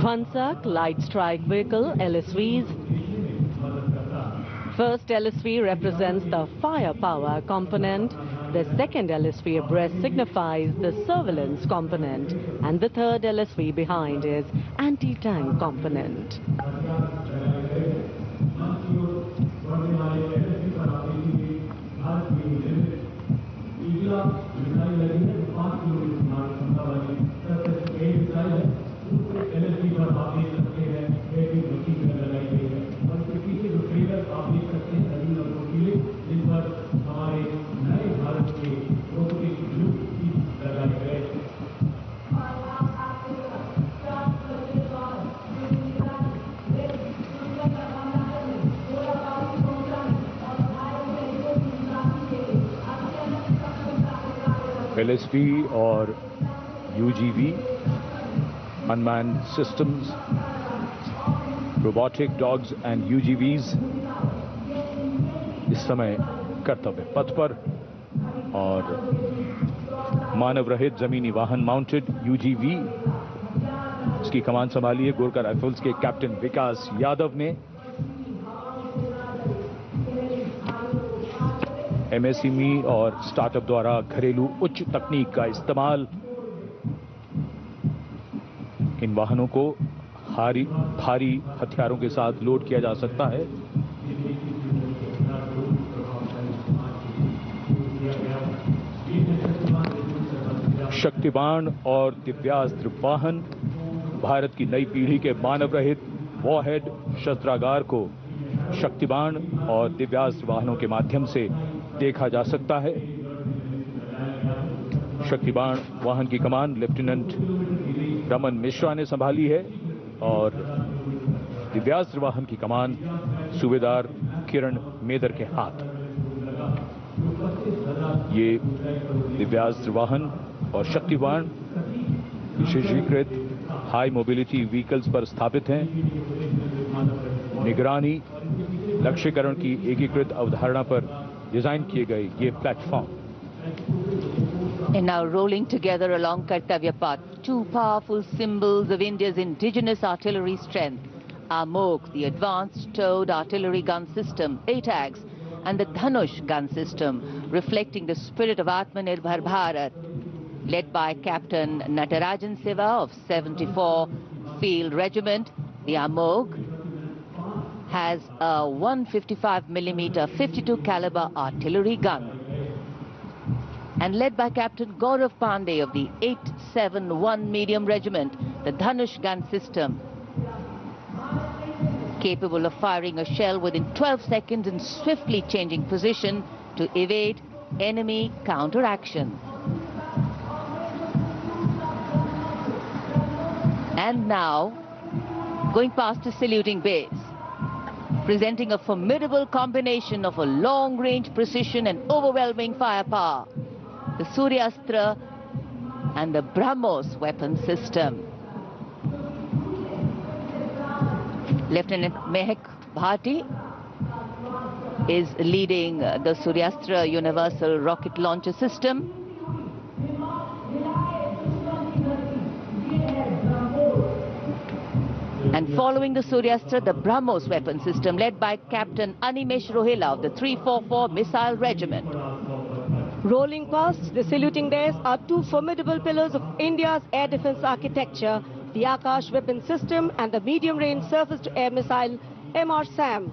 Dvansak Light Strike Vehicle LSVs. First LSV represents the firepower component, the second LSV abreast signifies the surveillance component, and the third LSV behind is anti-tank component. LSV और UGV, unmanned systems, robotic dogs and UGVs इस समय कर्तव्य पथ पर, और मानव रहित जमीनी वाहन माउंटेड UGV, इसकी कमान संभाली है गोरखा राइफल्स के कैप्टन विकास यादव ने। MSME और स्टार्टअप द्वारा घरेलू उच्च तकनीक का इस्तेमाल इन वाहनों को भारी हथियारों के साथ लोड किया जा सकता है। शक्तिबाण और दिव्यास्त्र वाहन, भारत की नई पीढ़ी के मानव रहित वॉरहेड शस्त्रागार को शक्तिबाण और दिव्यास्त्र वाहनों के माध्यम से देखा जा सकता है। शक्तिबाण वाहन की कमान लेफ्टिनेंट रमन मिश्रा ने संभाली है और दिव्यास्त्र वाहन की कमान सूबेदार किरण मेदर के हाथ। ये दिव्यास्त्र वाहन और शक्तिबाण विशेषीकृत हाई मोबिलिटी व्हीकल्स पर स्थापित हैं। निगरानी लक्ष्यकरण की एकीकृत अवधारणा पर डिजाइन किए गए ये platform. And now rolling together along Kartavya Path, two powerful symbols of India's indigenous artillery strength are MOG, the Advanced Towed Artillery Gun System, ATAGS, and the Dhanush gun system, reflecting the spirit of Atmanirbhar Bharat, led by Captain Natarajan Seva of 74 Field Regiment. The AMOG has a 155mm 52 caliber artillery gun, and led by Captain Gaurav Pandey of the 871 Medium Regiment, the Dhanush gun system, capable of firing a shell within 12 seconds and swiftly changing position to evade enemy counteraction. And now, going past a saluting base, presenting a formidable combination of a long-range precision and overwhelming firepower, the Suryastra and the BrahMos weapon system. Lieutenant Mehak Bhati is leading the Suryastra Universal Rocket Launcher System. And following the Suryastra, the BrahMos weapon system, led by Captain Animesh Rohila of the 344 Missile Regiment. Rolling past the saluting days are two formidable pillars of India's air defense architecture, the Akash weapon system and the medium-range surface-to-air missile MRSAM.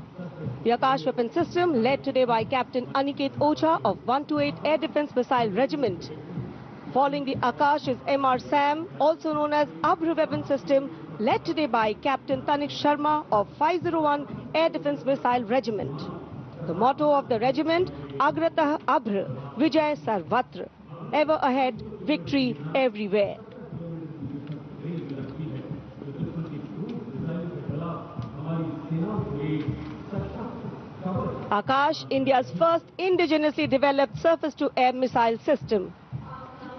The Akash weapon system, led today by Captain Aniket Ocha of 128 Air Defense Missile Regiment. Following the Akash is MRSAM, also known as Abhr weapon system, led today by Captain Tanik Sharma of 501 Air Defense Missile Regiment. The motto of the regiment, Agratah Abhr, Vijay Sarvatra, ever ahead, victory everywhere. Akash, India's first indigenously developed surface-to-air missile system,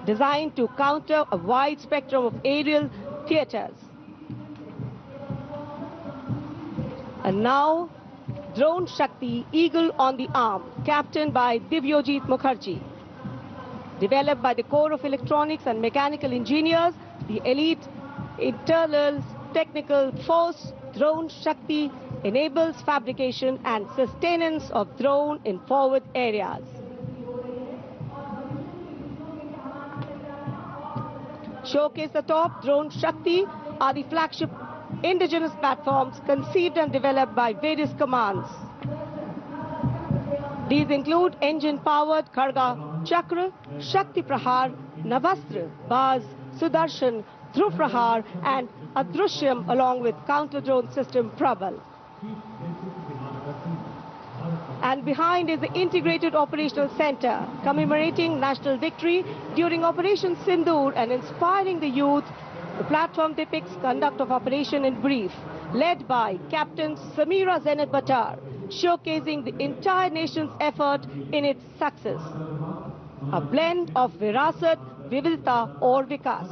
designed to counter a wide spectrum of aerial theaters. And now, Drone Shakti Eagle on the Arm, captained by Divyojit Mukherjee. Developed by the Corps of Electronics and Mechanical Engineers, the elite internals technical force, Drone Shakti enables fabrication and sustenance of drone in forward areas. Showcase the top, Drone Shakti are the flagship indigenous platforms conceived and developed by various commands. These include engine-powered Kharga Chakra, Shakti Prahar, Navastra, Baz, Sudarshan, Dhruv Prahar and Adrushyam along with counter-drone system Prabal. And behind is the Integrated Operational Center, commemorating national victory during Operation Sindoor and inspiring the youth. The platform depicts conduct of operation in brief, led by Captain Samira Zenat Batar, showcasing the entire nation's effort in its success. A blend of Virasat, Vividta or Vikas.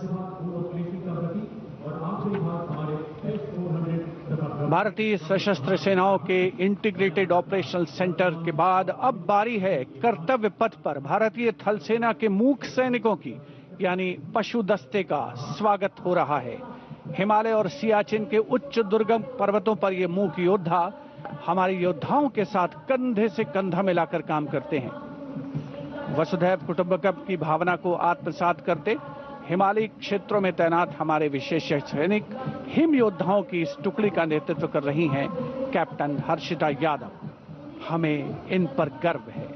भारतीय सशस्त्र सेनाओं के integrated operational centre के बाद अब बारी है कर्तव्य पथ पर भारतीय थल सेना के मूक सैनिकों की, यानी पशु दस्ते का स्वागत हो रहा है। हिमालय और सियाचिन के उच्च दुर्गम पर्वतों पर ये मूक योद्धा हमारे योद्धाओं के साथ कंधे से कंधा मिलाकर काम करते हैं। वसुधैव कुटुंबकम की भावना को आत्मसात करते हिमालयी क्षेत्रों में तैनात हमारे विशेष सैनिक हिम योद्धाओं की इस टुकड़ी का नेतृत्व कर रही हैं कैप्टन हर्षिता यादव। हमें इन पर गर्व है।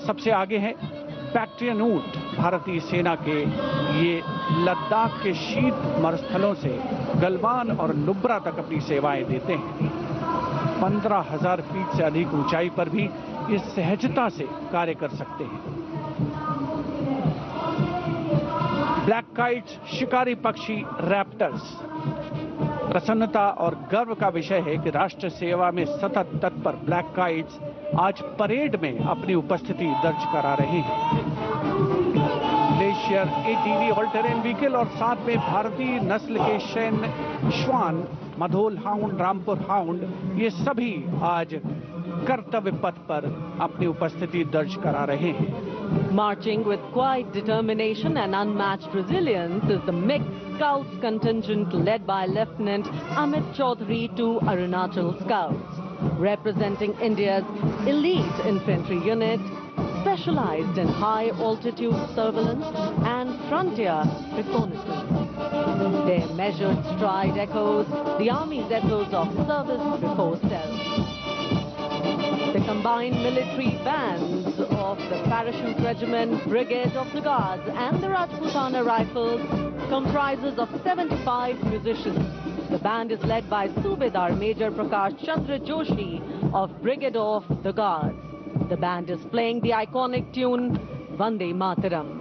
सबसे आगे है बैक्ट्रियन ऊंट, भारतीय सेना के ये लद्दाख के शीत मरुस्थलों से गलवान और नुब्रा तक अपनी सेवाएं देते हैं। 15,000 फीट से अधिक ऊंचाई पर भी इस सहजता से कार्य कर सकते हैं। ब्लैक काइट्स, शिकारी पक्षी रैप्टर्स। प्रसन्नता और गर्व का विषय है कि राष्ट्र सेवा में सतत तत्पर ब्लैक काइट्स आज परेड में अपनी उपस्थिति दर्ज करा रहे हैं। Glacier, ATV, all terrain vehicle और साथ में भारतीय नस्ल के सैन्य श्वान, मधोल हाउंड, रामपुर हाउंड, ये सभी आज कर्तव्य पथ पर अपनी उपस्थिति दर्ज करा रहे हैं। Marching with quiet determination and unmatched resilience is the mixed Scouts contingent led by Lieutenant Amit Chaudhary to Arunachal Scouts, representing India's elite infantry unit, specialized in high-altitude surveillance and frontier reconnaissance. Their measured stride echoes the Army's ethos of service before self. The combined military bands of the Parachute Regiment, Brigade of the Guards and the Rajputana Rifles comprises of 75 musicians. The band is led by Subedar Major Prakash Chandra Joshi of Brigade of the Guards. The band is playing the iconic tune Vande Mataram.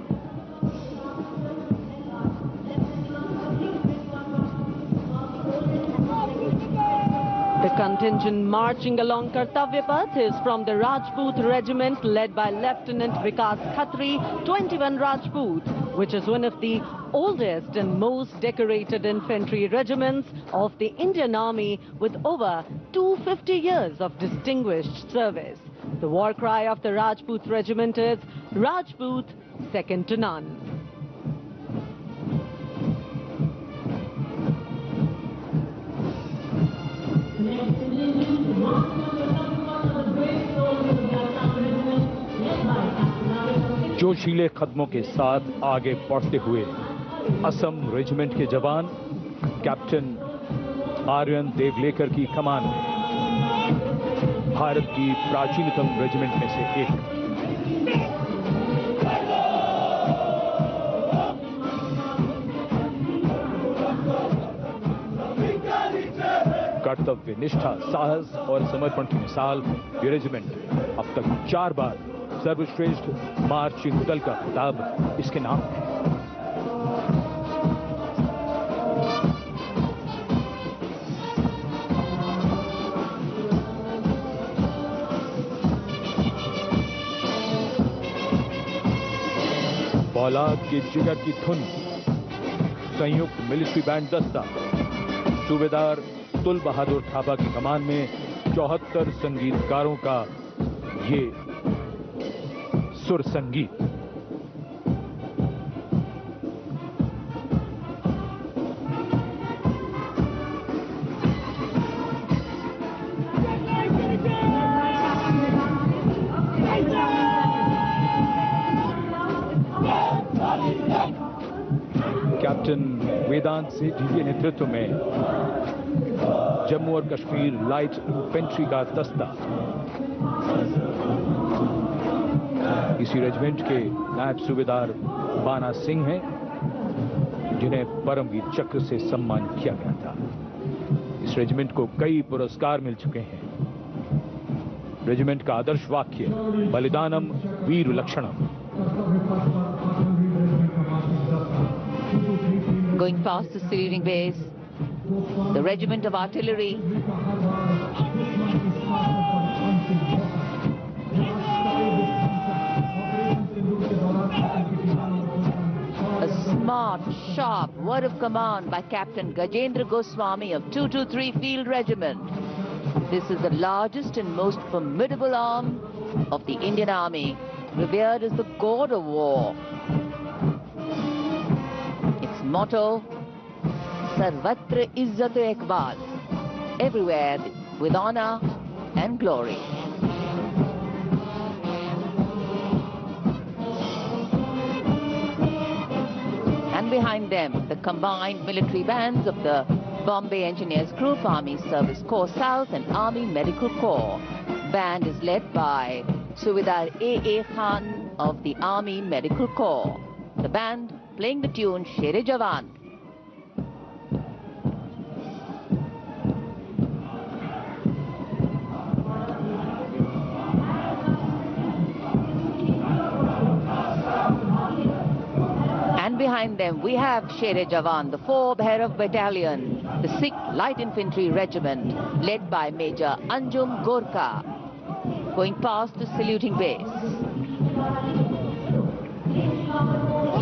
The contingent marching along Kartavya Path is from the Rajput Regiment led by Lieutenant Vikas Khatri, 21 Rajput, which is one of the oldest and most decorated infantry regiments of the Indian Army with over 250 years of distinguished service. The war cry of the Rajput Regiment is Rajput, second to none. जोशीले कदमों के साथ आगे बढ़ते हुए Assam regiment के जवान captain Aryan Devlekar की कमान में, भारत की प्राचीनतम रेजिमेंट में से एक। कर्तव्य निष्ठा, साहस और समर्पण की मिसाल ये रेजिमेंट अब तक 4 बार सर्वश्रेष्ठ मार्चिंग दल का खिताब इसके नाम है। औलाद के जिगर की धुन, संयुक्त मिलिट्री बैंड दस्ता, सूबेदार तुल बहादुर थापा की कमान में 74 संगीतकारों का ये सुर संगीत। कैप्टन वेदांत सेठी के नेतृत्व में जम्मू और कश्मीर लाइट इन्फेंट्री का दस्ता इसी रेजिमेंट के नायब सूबेदार बाना सिंह हैं, जिन्हें परमवीर चक्र से सम्मान किया गया था। इस रेजिमेंट को कई पुरस्कार मिल चुके हैं। रेजिमेंट का आदर्श वाक्य बलिदानम वीर लक्षणम। Going past the saluting base, the regiment of artillery. A smart, sharp word of command by Captain Gajendra Goswami of 223 Field Regiment. This is the largest and most formidable arm of the Indian Army, revered as the god of war. Its motto, Sarvatra Izzat Iqbal, everywhere with honor and glory. And behind them, the combined military bands of the Bombay Engineers Group, Army Service Corps South and Army Medical Corps. Band is led by Subedar A.A. Khan of the Army Medical Corps. The band playing the tune Sher-e Jawan. And behind them we have Sher-e Jawan, the 4 Bhairav Battalion, the 6th Light Infantry Regiment, led by Major Anjum Gorkha, going past the saluting base.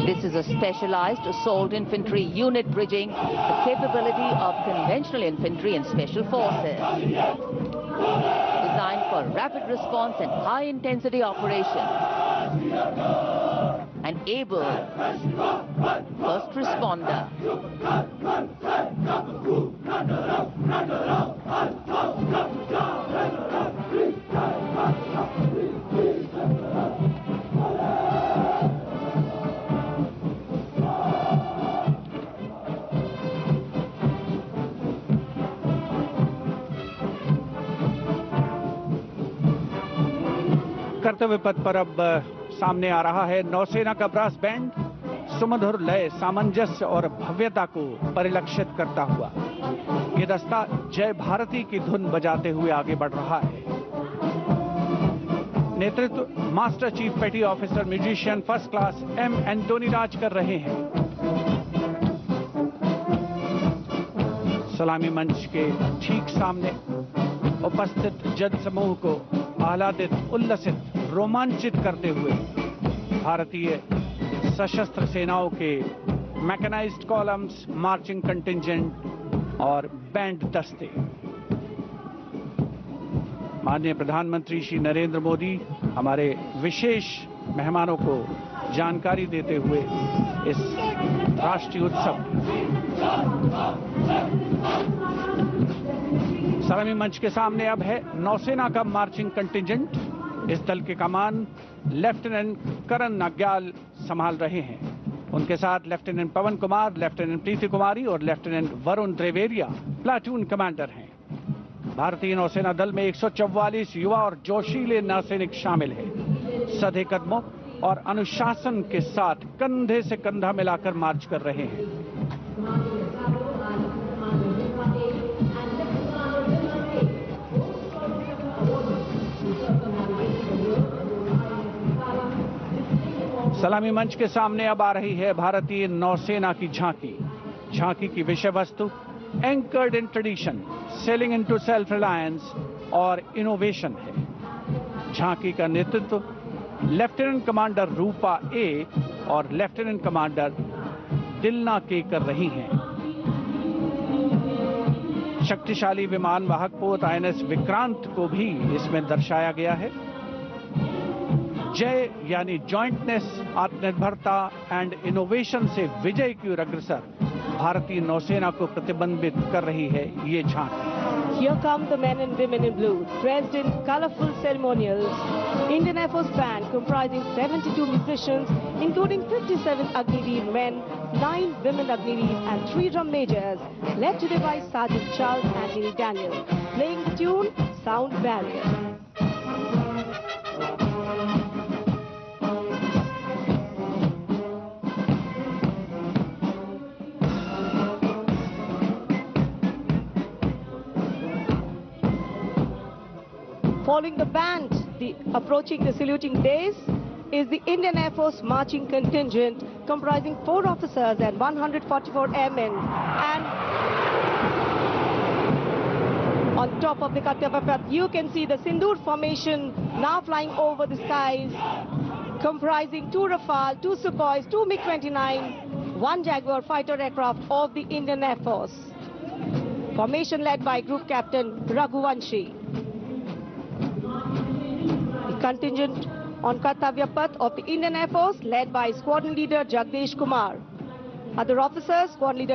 This is a specialized assault infantry unit bridging the capability of conventional infantry and special forces. Designed for rapid response and high-intensity operations. An able first responder. कर्तव्य पथ पर अब सामने आ रहा है नौसेना का brass band, सुमधुर लय, सामंजस्य और भव्यता को परिलक्षित करता हुआ ये दस्ता जय भारती की धुन बजाते हुए आगे बढ़ रहा है। नेतृत्व master chief petty officer musician first class M Antony Raj कर रहे हैं। सलामी मंच के ठीक सामने उपस्थित जनसमूह को आह्लादित, उल्लसित, रोमांचित करते हुए भारतीय सशस्त्र सेनाओं के मैकेनाइज्ड कॉलम्स, मार्चिंग कंटिंजेंट और बैंड दस्ते। माननीय प्रधानमंत्री श्री नरेंद्र मोदी हमारे विशेष मेहमानों को जानकारी देते हुए इस राष्ट्रीय उत्सव सलामी मंच के सामने अब है नौसेना का मार्चिंग कंटिंजेंट। इस दल के कमान लेफ्टिनेंट करण नाग्याल संभाल रहे हैं। उनके साथ लेफ्टिनेंट पवन कुमार, लेफ्टिनेंट प्रीति कुमारी और लेफ्टिनेंट वरुण त्रिवेरिया प्लाटून कमांडर हैं। भारतीय नौसेना दल में 144 युवा और जोशीले नौसैनिक शामिल हैं। सधे कदमों और अनुशासन के साथ कंधे से कंधा मिलाकर मार्च कर रहे हैं। सलामी मंच के सामने अब आ रही है भारतीय नौसेना की झांकी। झांकी की विषय वस्तु anchored in tradition, sailing into self reliance और इनोवेशन है। झांकी का नेतृत्व लेफ्टिनेंट कमांडर रूपा ए और लेफ्टिनेंट कमांडर दिलना के कर रही हैं। शक्तिशाली विमान वाहक पोत आईएनएस विक्रांत को भी इसमें दर्शाया गया है। जय यानी जॉइंटनेस, आत्मनिर्भरता एंड इनोवेशन से विजय की ओर अग्रसर भारतीय नौसेना को प्रतिबिंबित कर रही है ये झांकी। Here come the men and women in blue, dressed in colorful ceremonials. Indian Air Force band comprising 72 musicians, including 57 Agniveer men, 9 women Agniveers and 3 drum majors, led today by Sergeant Charles Anthony Daniel, playing the tune Sound Barrier. Following the band, approaching the saluting days, is the Indian Air Force marching contingent comprising 4 officers and 144 airmen. And on top of the Kartavya Path, you can see the Sindoor formation now flying over the skies, comprising 2 Rafale, 2 Sukhois, 2 MiG-29, 1 Jaguar fighter aircraft of the Indian Air Force. Formation led by Group Captain Raghuvanshi. Contingent on Kartavya Path of the Indian Air Force led by Squadron Leader Jagdish Kumar. Other officers, Squadron Leader